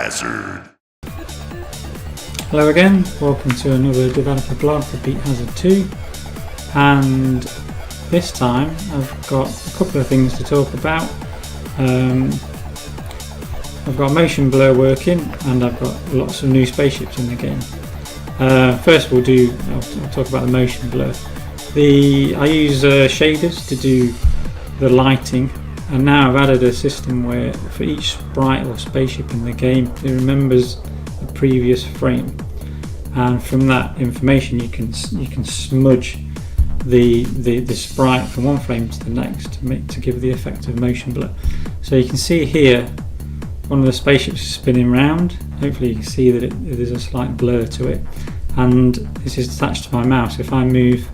Hazard. Hello again, welcome to another developer blog for Beat Hazard 2, and this time I've got a couple of things to talk about. I've got motion blur working and I've got lots of new spaceships in the game. First I'll talk about the motion blur. I use shaders to do the lighting, and now I've added a system where for each sprite or spaceship in the game it remembers the previous frame, and from that information you can smudge the sprite from one frame to the next to give the effect of motion blur. So you can see here one of the spaceships is spinning round. Hopefully you can see that there's a slight blur to it, and this is attached to my mouse. If I move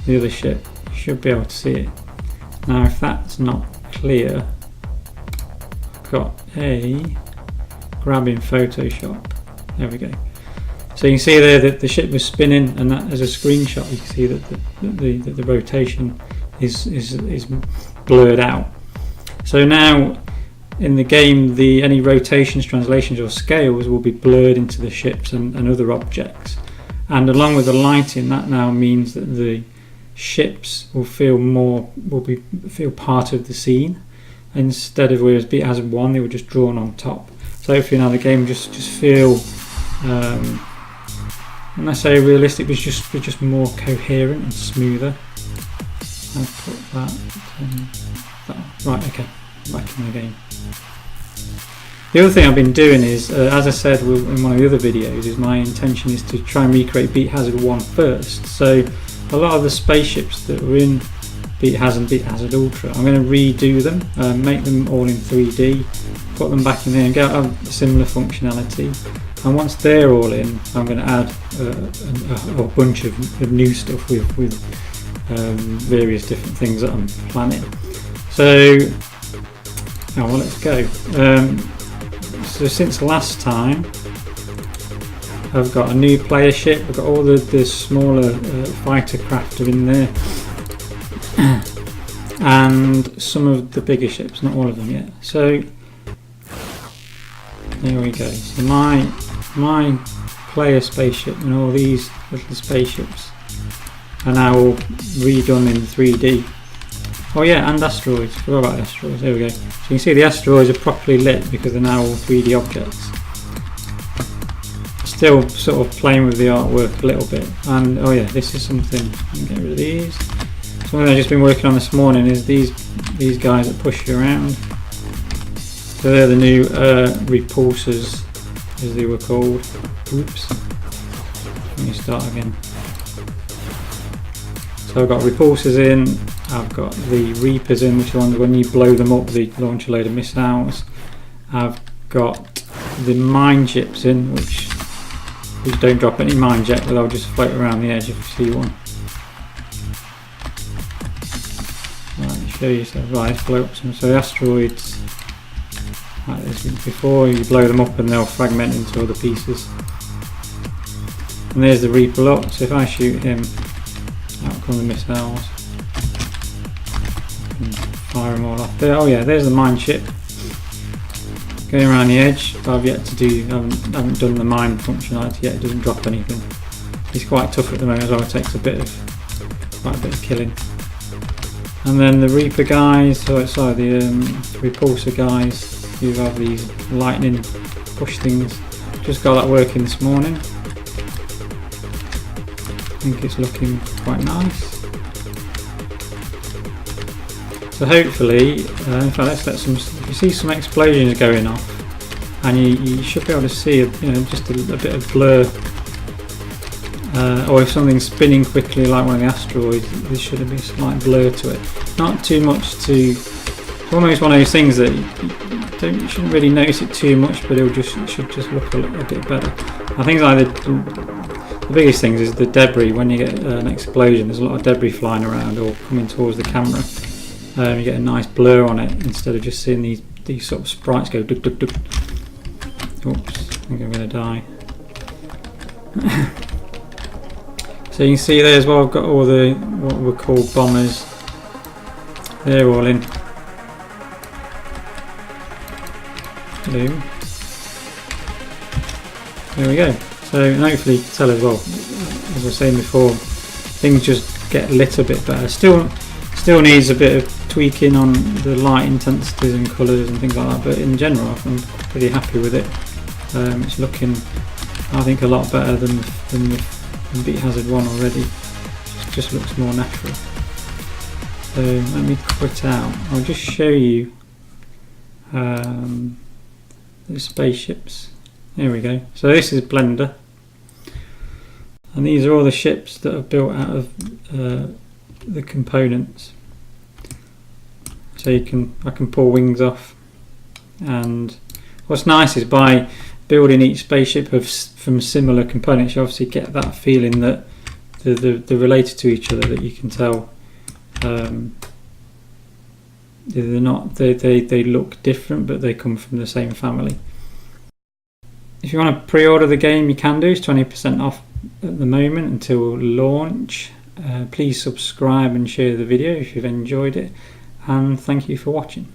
the other ship, you should be able to see it. Now if that's not clear, I've got a grab in Photoshop. There we go. So you can see there that the ship was spinning, and that as a screenshot you can see that the rotation is blurred out. So now in the game any rotations, translations or scales will be blurred into the ships and other objects, and along with the lighting, that now means that the ships will feel part of the scene, instead of whereas Beat Hazard 1 they were just drawn on top. So hopefully now the game just feel when I say realistic, it's just more coherent and smoother. I'll put that right, okay, back in the game. The other thing I've been doing is, as I said in one of the other videos, is my intention is to try and recreate Beat Hazard 1 first. So a lot of the spaceships that were in Beat Hazard and Beat Hazard Ultra, I'm going to redo them, make them all in 3D, put them back in there and get a similar functionality. And once they're all in, I'm going to add a bunch of new stuff with various different things that I'm planning. So, well, let's go. So since last time, I've got a new player ship. I've got all the smaller fighter craft are in there, and some of the bigger ships, not all of them yet. So there we go. So my player spaceship and all these little spaceships are now all redone in 3D. Oh yeah, and asteroids. Forgot about the asteroids. There we go. So you can see the asteroids are properly lit because they're now all 3D objects. Still sort of playing with the artwork a little bit. And oh yeah, this is something. Let me get rid of these. Something I've just been working on this morning is these guys that push you around. So they're the new repulsors, as they were called. Oops. Let me start again. So I've got repulsors in, I've got the reapers in, which are ones when you blow them up they launch a load of missiles. I've got the mine ships in, which don't drop any mine jet, but they'll just float around the edge if you see one. Right, show you, so right, let's blow up some. So the asteroids, like this before, you blow them up and they'll fragment into other pieces. And there's the Reaper lot, so if I shoot him, out come the missiles. And fire them all off there. Oh yeah, there's the mine ship going around the edge. I've yet to do, I haven't done the mine functionality yet. It doesn't drop anything. He's quite tough at the moment as well. It takes quite a bit of killing. And then the Reaper guys, the repulsor guys, you have these lightning push things. Just got that working this morning. I think it's looking quite nice. So hopefully, in fact, let's let if you see some explosions going off, and you should be able to see just a bit of blur, or if something's spinning quickly like one of the asteroids, there should be a slight blur to it. Not too much it's almost one of those things that you shouldn't really notice it too much, but it should just look a little bit better. I think like the biggest things is the debris. When you get an explosion, there's a lot of debris flying around or coming towards the camera. You get a nice blur on it instead of just seeing these sort of sprites go duk duk duk. Oops, I think I'm going to die. So you can see there as well, I've got all the what were called bombers. They're all in. Hello. there we go. So, and hopefully you can tell as well, as I was saying before, things just get a little bit better. Still needs a bit of tweaking on the light intensities and colours and things like that, but in general I'm pretty happy with it. It's looking, I think, a lot better than Beat Hazard 1 already. Just looks more natural. So let me quit out. I'll just show you the spaceships. There we go. So this is Blender, and these are all the ships that are built out of the components. So I can pull wings off, and what's nice is by building each spaceship from similar components, you obviously get that feeling that they're related to each other, that you can tell they're not, they look different, but they come from the same family. If you want to pre-order the game, you can do. It's 20% off at the moment until launch. Please subscribe and share the video if you've enjoyed it, and thank you for watching.